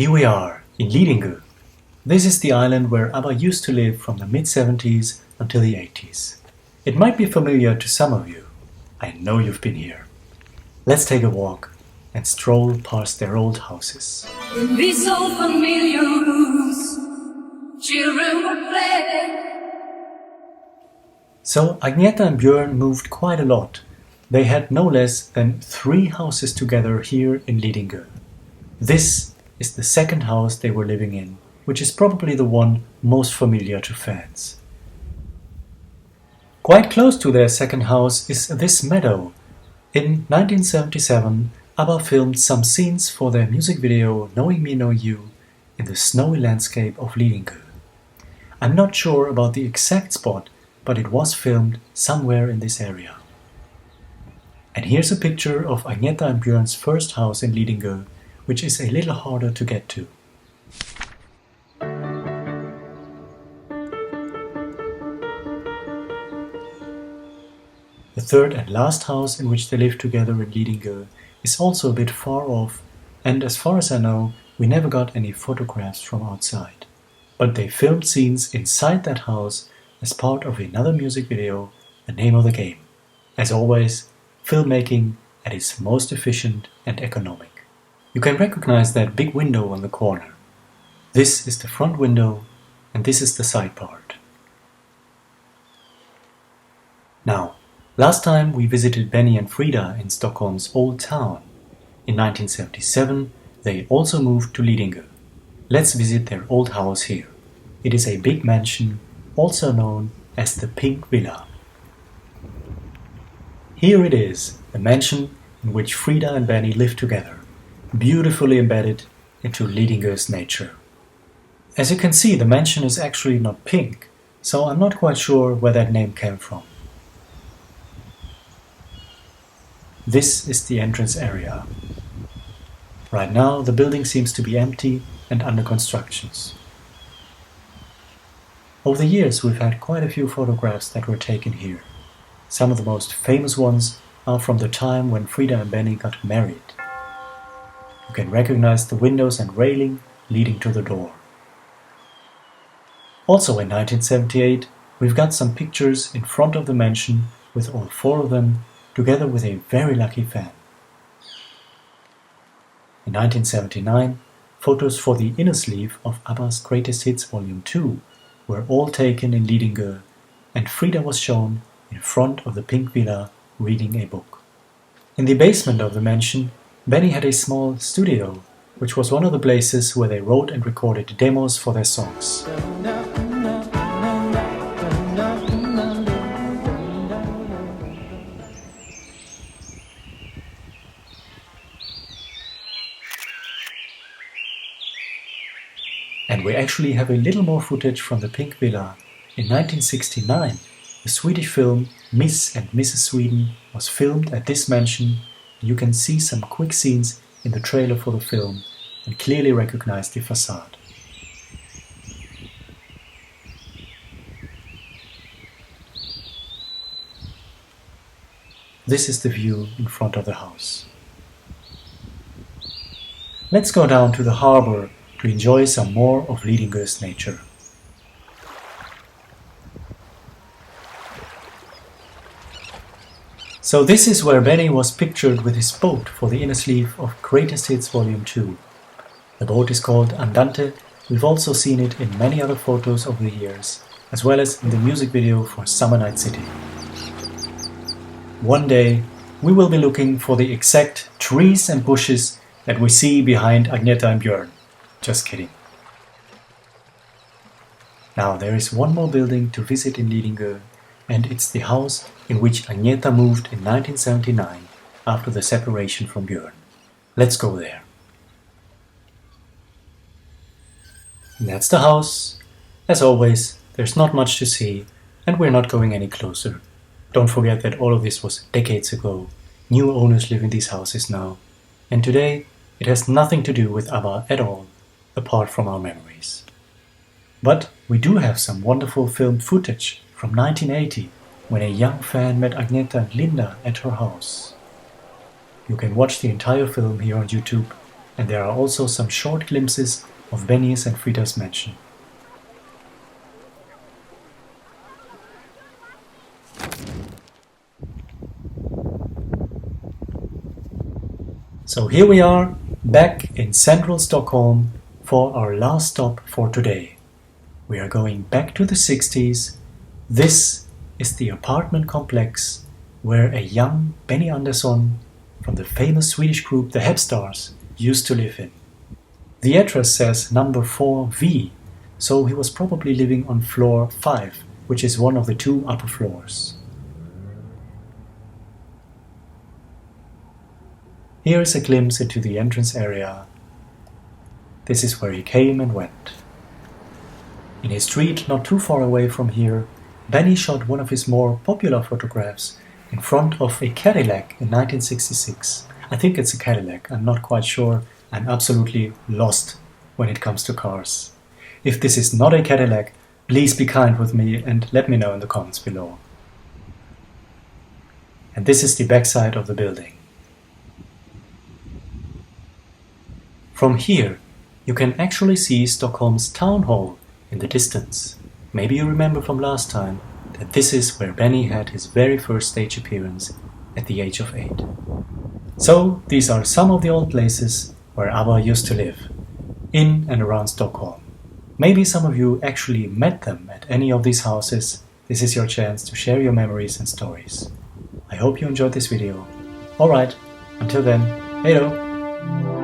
Here we are, in Lidingö. This is the island where ABBA used to live from the mid-70s until the 80s. It might be familiar to some of you. I know you've been here. Let's take a walk and stroll past their old houses. In these old familiar rooms, children would play. So Agnetha and Björn moved quite a lot. They had no less than 3 houses together here in Lidingö. This is the second house they were living in, which is probably the one most familiar to fans. Quite close to their second house is this meadow. In 1977, ABBA filmed some scenes for their music video Knowing Me Know You in the snowy landscape of Lidingö. I'm not sure about the exact spot, but it was filmed somewhere in this area. And here's a picture of Agnetha and Björn's first house in Lidingö, which is a little harder to get to. The third and last house in which they live together in Lidingö is also a bit far off, and as far as I know, we never got any photographs from outside. But they filmed scenes inside that house as part of another music video, The Name of the Game. As always, filmmaking at its most efficient and economic. You can recognize that big window on the corner. This is the front window and this is the side part. Now, last time we visited Benny and Frida in Stockholm's Old Town. In 1977 they also moved to Lidingö. Let's visit their old house here. It is a big mansion, also known as the Pink Villa. Here it is, the mansion in which Frida and Benny live together, beautifully embedded into Lidingö's nature. As you can see, the mansion is actually not pink, so I'm not quite sure where that name came from. This is the entrance area. Right now the building seems to be empty and under constructions. Over the years we've had quite a few photographs that were taken here. Some of the most famous ones are from the time when Frida and Benny got married. You can recognize the windows and railing leading to the door. Also in 1978 we've got some pictures in front of the mansion with all 4 of them, together with a very lucky fan. In 1979, photos for the inner sleeve of ABBA's Greatest Hits Volume 2 were all taken in Lidingö, and Frida was shown in front of the Pink Villa reading a book. In the basement of the mansion, Benny had a small studio, which was one of the places where they wrote and recorded demos for their songs. And we actually have a little more footage from the Pink Villa. In 1969, the Swedish film Miss and Mrs. Sweden was filmed at this mansion. You can see some quick scenes in the trailer for the film and clearly recognize the facade. This is the view in front of the house. Let's go down to the harbor to enjoy some more of Lidingö's nature. So this is where Benny was pictured with his boat for the inner sleeve of Greatest Hits Volume 2. The boat is called Andante. We've also seen it in many other photos over the years, as well as in the music video for Summer Night City. One day we will be looking for the exact trees and bushes that we see behind Agnetha and Björn. Just kidding. Now there is one more building to visit in Lidingö, and it's the house in which Agnetha moved in 1979 after the separation from Björn. Let's go there. And that's the house. As always, there's not much to see, and we're not going any closer. Don't forget that all of this was decades ago. New owners live in these houses now, and today it has nothing to do with ABBA at all, apart from our memories. But we do have some wonderful filmed footage from 1980, when a young fan met Agnetha and Linda at her house. You can watch the entire film here on YouTube, and there are also some short glimpses of Benny's and Frida's mansion. So here we are, back in central Stockholm for our last stop for today. We are going back to the 60s. This is the apartment complex where a young Benny Andersson from the famous Swedish group the Hepstars used to live in. The address says number 4V, so he was probably living on floor 5, which is one of the 2 upper floors. Here is a glimpse into the entrance area. This is where he came and went. In his street not too far away from here, Benny shot one of his more popular photographs in front of a Cadillac in 1966. I think it's a Cadillac, I'm not quite sure. I'm absolutely lost when it comes to cars. If this is not a Cadillac, please be kind with me and let me know in the comments below. And this is the backside of the building. From here, you can actually see Stockholm's town hall in the distance. Maybe you remember from last time that this is where Benny had his very first stage appearance at the age of 8. So these are some of the old places where ABBA used to live, in and around Stockholm. Maybe some of you actually met them at any of these houses. This is your chance to share your memories and stories. I hope you enjoyed this video. Alright, until then, hello!